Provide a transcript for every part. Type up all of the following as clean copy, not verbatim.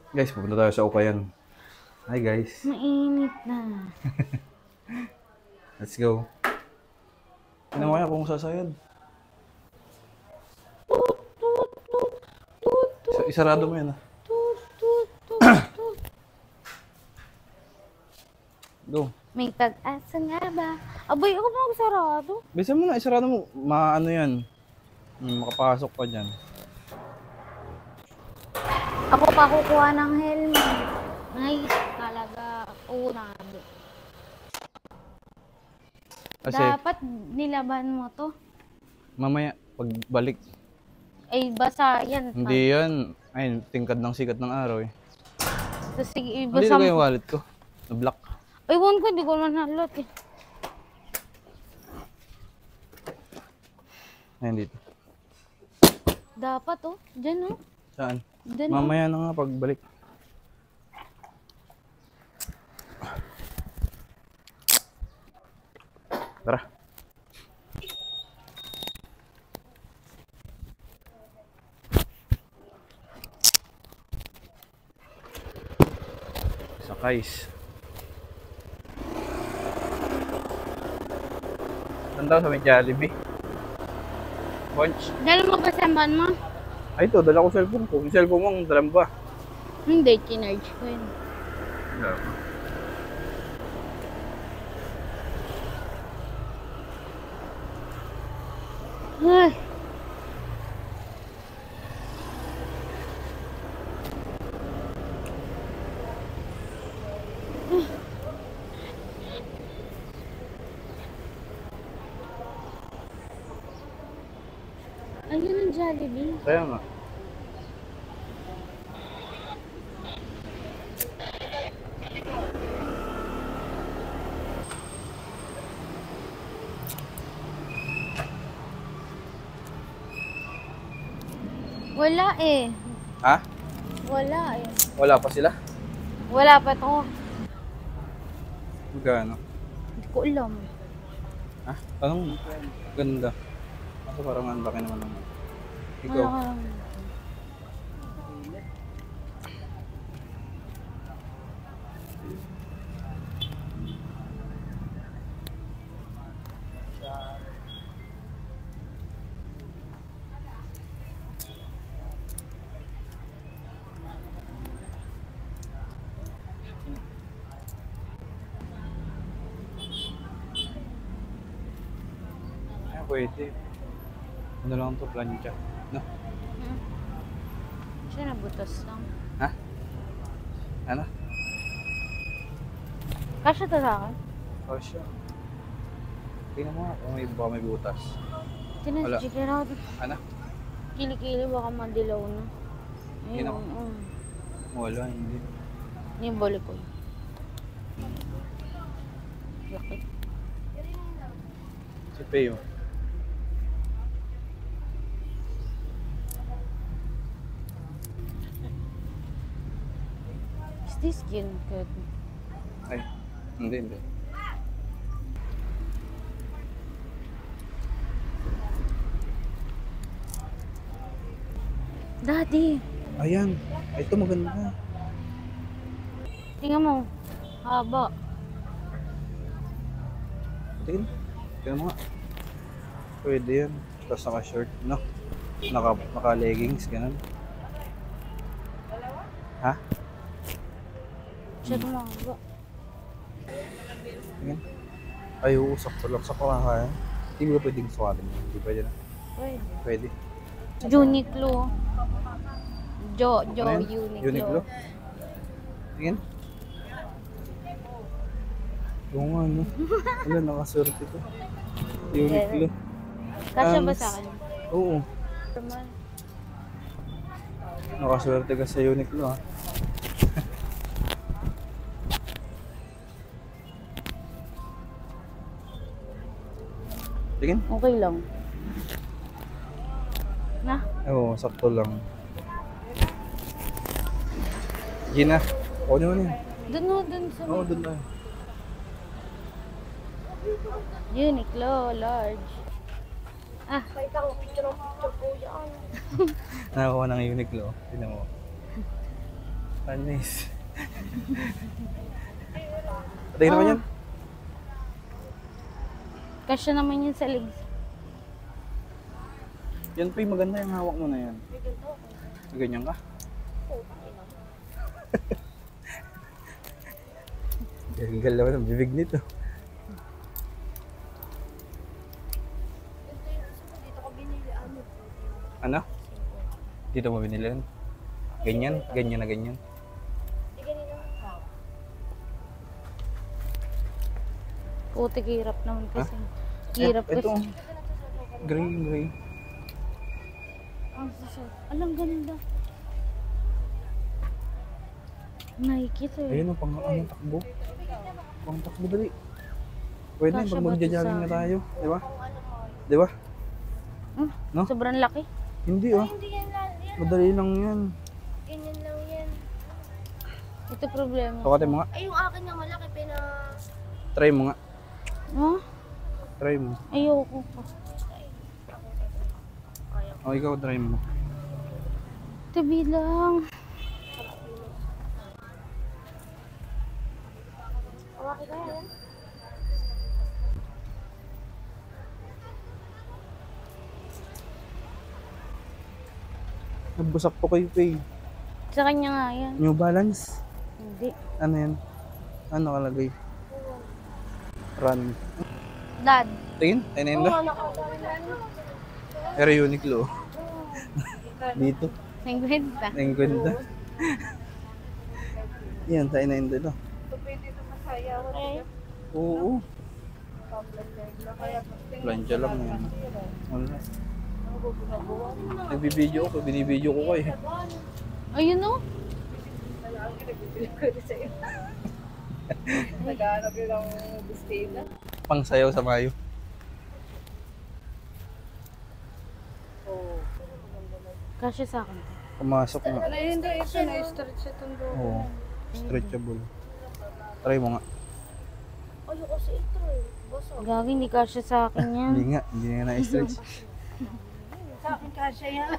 Guys, pupunta tayo sa Ukayan. Hi guys. Mainit na. Let's go. Ano kaya kung sasayad? Tut, tut, tut, tut, tut, Isarado mo yan ah. tut, tut, tut, tut. Go. May pag-asa nga ba? Aboy, ako ba sarado? Bisa mo na, isarado mo. Maano yan. Makapasok pa dyan. Ako pa kukuha ng helmet. Nice talaga. Unado. Kasi Dapat nilaban mo to. mamaya, pagbalik. Ay, basa yan. Hindi yan. Ay, tingkad ng sikat ng araw eh. So, sige, Hindi basa na mo. yung wallet ko. Na-block. Ay, won ko, di ko man nalot eh. Ayan dito. Dapat oh. Diyan oh. Saan? Diyan oh. Mamaya na nga pagbalik. Tara. Sakais. Saan daw sa may Jollibee? Bunch. Dala mo ba samban mo? Ay, ito. Dala ko cellphone ko. Yung cellphone mo, dala mo ba? Hindi, chinarge ko yun. Dala ko. Ay. Ayun ang Jollibee. Kaya nga. Wala eh. Ha? Wala eh. Wala pa sila? Wala pa to. Magkano? Hindi ko alam. Ha? Tanong mo. Ganda. Ako parang ang laki naman naman. Ikaw. Wala ka lang. Ay, pwede. Ano lang to, plancha. No? Siya nabutas lang. Ha? Ano? Kasya to sa akin. Oh, siya. Tingnan mo nga kung baka may butas. Wala. Tinasjigger out. Ano? Kili-kili baka madilaw na. Yun ako. Ayun. Wala, hindi. Yung balik ko. Laki. Si Peo. Is this skin good? Ay, hindi. Daddy, Ayan. Ay, ito maganda. tingnan mo. Haba. Tingnan. Tingnan mo nga. Pwede yan. Tapos naka-shirt, no? Naka-leggings, ganun. Ha? Siya tumahaba. Tingnan. Ay, oo, sakto lang sa kaya. Hindi mo pwedeng suwatin. Hindi pwede na. Pwede. Pwede. Uniqlo. Ano yan? Uniqlo. Uniqlo. Tingnan. Oo nga, no? Wala, nakaswerte ko. Uniqlo. Kasya ba sa akin? Oo. Normal. Nakaswerte ka sa Uniqlo, ha? Tingin? Okay lang. Na? Oo, sakto lang. Gina. O, di mo na yan. Dun sa Oo, doon tayo. Uniqlo, large. Ah, Nakakuha ng Uniqlo. Tingnan mo. Panis. Patay naman yan. Kasya naman yun sa legs. Yan pa maganda yung hawak mo na yan. Ganyan ka? Gagal naman ang bibig nito. Ano? Dito mo binili yan? Ganyan? Ganyan na ganyan? Putik, hirap naman kasi. Hirap Ito. kasi. Gray. Ang susot. Alam, ganda. Nike to eh. Ayun o, pang takbo. Pang takbo dali. Pwede Kasya pag ba magja-jogging ito na sa tayo. Di ba? Di ba? Hmm? No? Sobrang laki. Hindi oh. Hindi yan lang yan. Madali lang yan. Ganyan lang yan. Ito problema. Sukatin mo nga. Ay, yung akin na malaki, Try mo nga. Oh? Try mo. Ayoko pa. O, ikaw try mo. Tabi lang. Awaki ka yan. Nagbusak to kay Faye. Sa kanya nga yan. New Balance. Hindi. Ano yan? Ano kalagay? Run. Dad. Tingin? Ayun na yun Oo, da. nakakawin. Pero Uniqlo. Dito. 50. Ang ganda. Yan, tayo na yun dito. Ay, Oo. Plancha lang yan. Wala. Nagbibideo ko. Binibideo ko kayo. Ayun oh. naghahanap yun ng Bustina. Pang sayaw sa Mayo. Kasya sa akin. Pumasok nga. Ano yun doon? Ito na-stretch itong doon. Oo. Stretchable. Try mo nga. Ayoko si ito eh. Boso. Gagi, hindi kasya sa akin yan. Hindi nga. Hindi nga na-stretch. Sa akin kasya yan.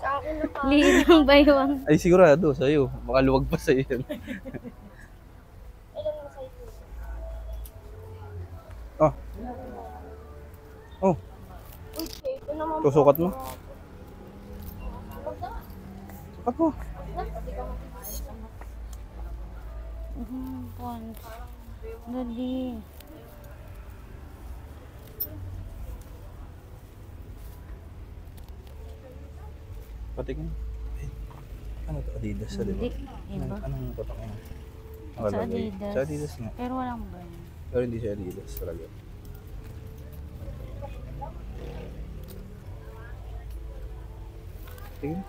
Sa akin na pa. Lilang baywang. Ay sigurado sa'yo. Baka luwag pa sa'yo yan. Ilan na sa'yo? Oh. Oh. Okay, ito naman. Susukat mo. Sukat mo. Pants. Dali. Patikin. Ay, ano to? Adidas sa diba? Hindi. Iba. Anong patak yan? Sa Nakalagay. Adidas. Sa Adidas nga. Pero walang brand. Pero hindi siya Adidas talaga. Tingin.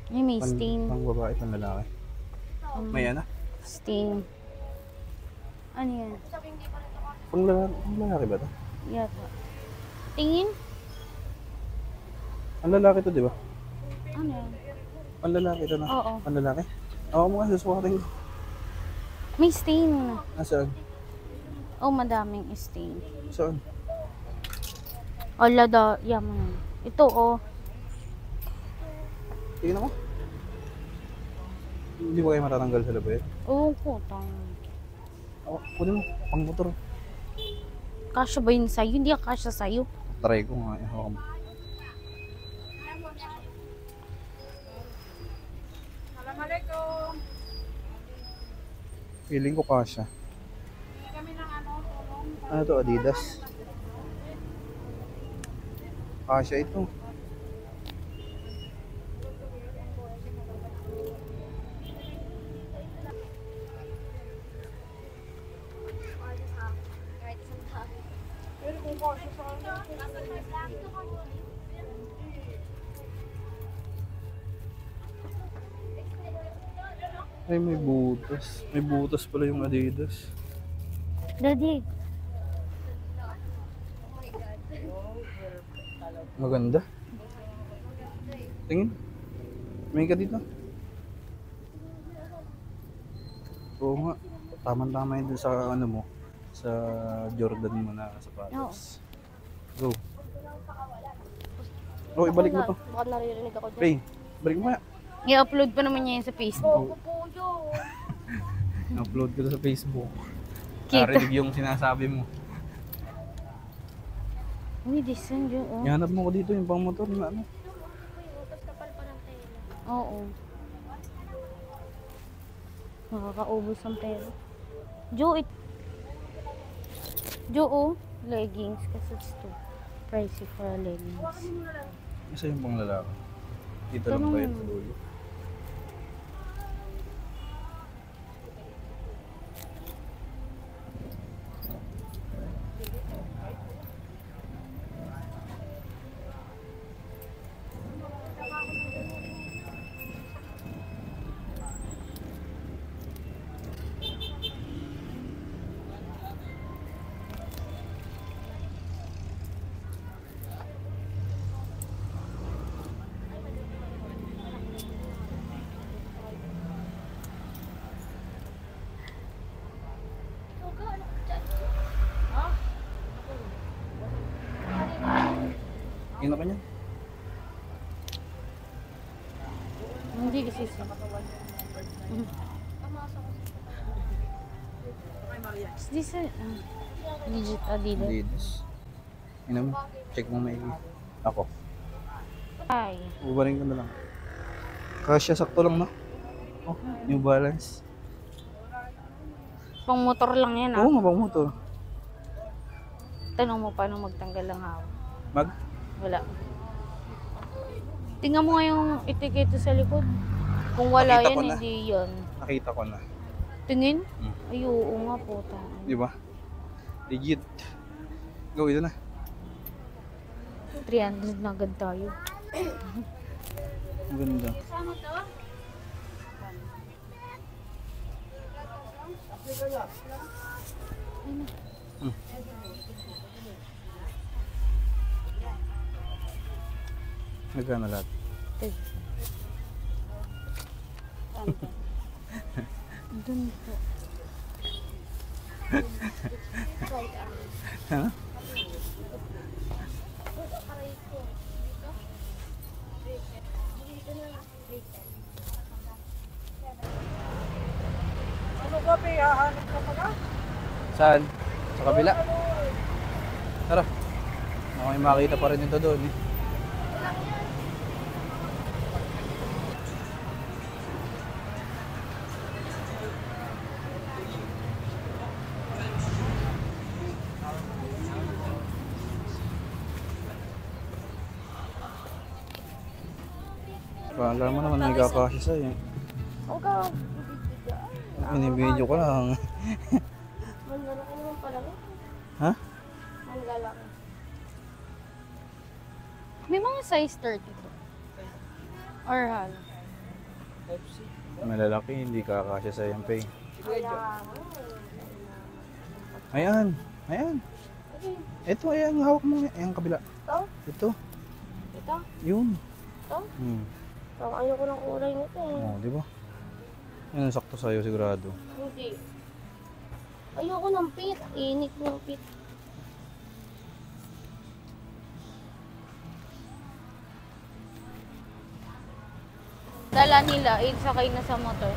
Ay, may stain. Pang babae, pang lalaki. May ano? Stain. Ano yan? Pang lalaki ba to? Yata. Tingin? Ang lalaki to, di ba? Ano yan? Ang lalaki to na. Oo. Ang lalaki? Ako mo nga, susukatin ko. May stain. Nasaan? Oh, madaming stain. Saan? Ala da, yaman. Ito oh. Tingnan ako. Hindi ba kayo matatanggal sa labi? Oo, putang. Ako, kunin mo. Pang motor. Kasya ba yun sa'yo? Hindi ka kasya sa'yo. Try ko nga. Hawak mo. Assalamualaikum. Feeling ko kasha. Kami ng ano, tulong. Ano to? Adidas? Kasha ito. Pero kung kasya sa akin, Ay, may butas. May butas pala yung Adidas. Daddy. Maganda. Tingin. May ka dito. Oo nga. Tama-tama yun dun sa ano mo. Sa Jordan mo na sapatos. Go. Oh, ibalik mo to. baka naririnig ako dyan. Ray, balik mo kaya. I-upload pa naman niya yun sa Facebook. Bobo po yun. Upload ko to sa Facebook. Kita. Narinig yung sinasabi mo. Uy, decent yun, oh. Ihanap mo ko dito yung pang motor na ano. Tapos kapal pa ng tela. Oo. Nakakaubos ang pera. Jo, oh. Leggings. Kasi it's too pricey for a leggings. Isa yung pang lalaki. Dito lang Tanong ba yun mo. sa dulo? Ino ka niya? Hindi kasi siya. Is this a legit Adidas? Adidas. Ino mo? Check mo maigi. Ako. Ay. Ubarin ko na lang. Kasya sakto lang, no? Oh, New Balance. Pang motor lang yan, ah. Oo, nga pang motor. Tanong mo paano magtanggal ng hawak. Mag? Wala. Tingnan mo nga yung etiketa sa likod. Kung wala Nakita yan, ko na. hindi yan. Nakita ko na. Tingin? Hmm. Ay, oo nga po. Di ba? Legit. Go, ito na. 300 na agad tayo. Ang ganda. Kasama to? Magkano lahat? Doon po. Ha? Ano ba, Pe? Hahanap ka pa ka? Saan? Sa kabila? Tara. Baka may makita pa rin ito doon eh. Kala mo naman may kakasya sa'yo. Huwag ka. Inibidyo ko lang. Manlalaki naman pala. Ha? Manlalaki. May mga size 32. Or hal. Malalaki, hindi kakasya sa yung pay. Kaya, Ayan, ayan. Ito, ayan, hawak mo. Ayan, kabila. ito? Ito, Ito? yun. Ito? Hmm. Parang ayoko ng kulay nito eh. Oh, di ba? Yan, sakto sa'yo, sigurado. Hindi. Ayoko ng pit. Init ng pit. Dala nila, sakay na sa motor.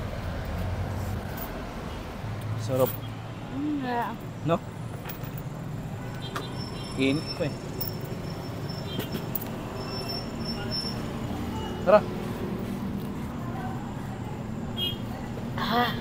Sarap. No? Init pa eh. Tara. Ah,